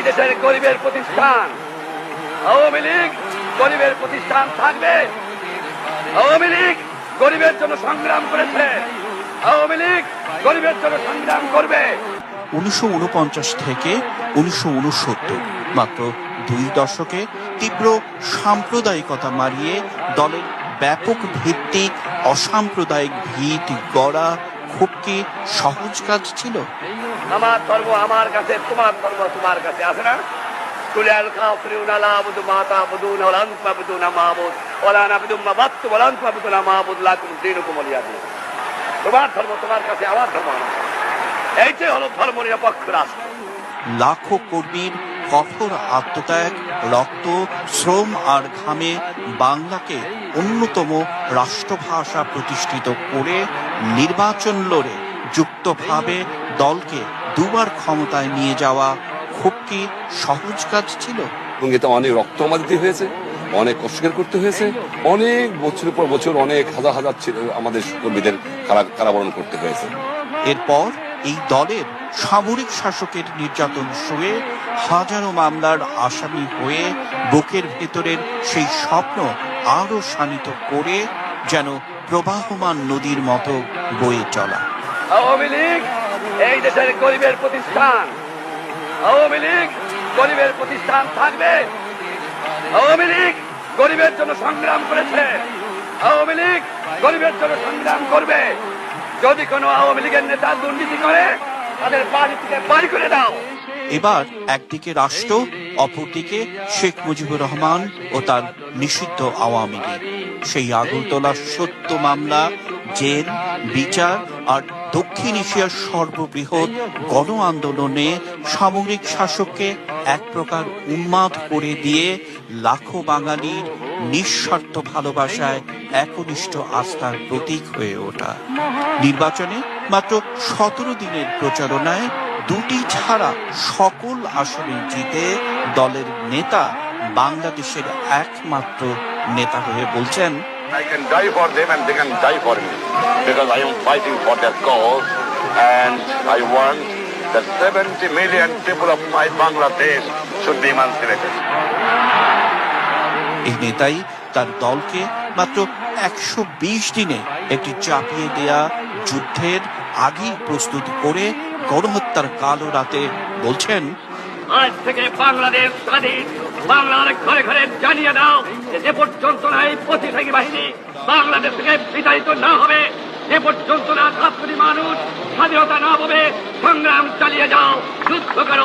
দেশের গরিবের প্রতিষ্ঠান আওয়ামী লীগ গরিবের প্রতিষ্ঠান থাকবে। আওয়ামী লীগ গরিবের জন্য সংগ্রাম করেছে, আওয়ামী লীগ গরিবের জন্য সংগ্রাম করবে। 1949 থেকে 1969 মাত্র 2 দশকে তীব্র সাম্প্রদায়িকতা মারিয়ে দলের ব্যাপক ভিত্তিক অসাম্প্রদায়িক ভিত গড়া খুব কি সহজ কাজ ছিল? আমার ধর্ম আমার কাছে, তোমার ধর্ম তোমার কাছে, আছে না? কুলাল কাফিরুনা লা আবুদু মা তা'বুদুনা ওয়া লা আনতুম তা'বুদুনা মা আবুদ ওয়া লা না'বুদু মা বাদতু ওয়া লা আনতুম তা'বুদুনা মা আবুদ লাকুম দীনুকুম ওয়ালিয়া দীন। তোমার ধর্ম তোমার কাছে, আমার ধর্ম আমার কাছে। এইটাই হলো ধর্ম নিরপেক্ষ রাষ্ট্র। লাখো কর্মীর কঠোর আত্মত্যাগ, রক্ত, শ্রম আর ঘামে বাংলাকে অন্যতম রাষ্ট্রভাষা প্রতিষ্ঠিত করে নির্বাচন লড়ে যুক্তভাবে দলকে দুবার ক্ষমতায় নিয়ে যাওয়া খুব কি সহজ কাজ ছিল? এবং এতে অনেক রক্ত আমাদের হয়েছে, অনেক কষ্ট করতে হয়েছে, অনেক বছরের পর বছর অনেক হাজার হাজার আমাদের কর্মীদের কারাবরণ করতে হয়েছে। এরপর এই দলের সামরিক শাসকের নির্যাতন সয়ে হাজারো মামলার আসামি হয়ে বুকের ভেতরের সেই স্বপ্ন আরো শানিত করে যেন প্রবাহমান নদীর মতো বয়ে চলা। আওয়ামী লীগ এই দেশের গরিবের প্রতিষ্ঠান, আওয়ামী লীগ গরিবের প্রতিষ্ঠান থাকবে। আওয়ামী লীগ গরিবের জন্য সংগ্রাম করেছে, আওয়ামী লীগ গরিবের জন্য সংগ্রাম করবে। যদি কোনো আওয়ামী লীগের নেতা দুর্নীতি করে তাদের বাড়ি থেকে বাড়ি করে দাও। এবার একদিকে রাষ্ট্র, অপরদিকে শেখ মুজিবুর রহমান ও তার নিষিদ্ধ আওয়ামী লীগ। সেই আগরতলা সত্য মামলা, জেল, বিচার আর দক্ষিণ এশিয়ার সর্ববৃহৎ গণ আন্দোলনে সামরিক শাসককে এক প্রকার উন্মাদ করে দিয়ে লাখো বাঙালির নিঃস্বার্থ ভালোবাসায় একনিষ্ঠ আস্থার প্রতীক হয়ে ওঠা। নির্বাচনে মাত্র 17 দিনের প্রচারণায় 2টি ছাড়া সকল আসনে জিতে দলের নেতা বাংলাদেশের একমাত্র নেতা হয়ে বলছেন, I can die for them and they can die for me because I am fighting for their cause and I want that 70 million people of my Bangladesh should be emancipated. এই নেতাই তার দলকে মাত্র 120 দিনে একটি চাপিয়ে দেয়া যুদ্ধের আগেই প্রস্তুত করে গণহত্যার কালো রাতে বলছেন, আজ থেকে বাংলাদেশ স্বাধীন। বাংলার ঘরে ঘরে জানিয়ে দাও যে পর্যন্ত না এই প্রতিষ্ঠানী বাহিনী বাংলাদেশ থেকে বিতাড়িত না হবে, যে পর্যন্ত না ছাত্রী মানুষ স্বাধীনতা না পাবে, সংগ্রাম চালিয়ে যাও, যুদ্ধ করো।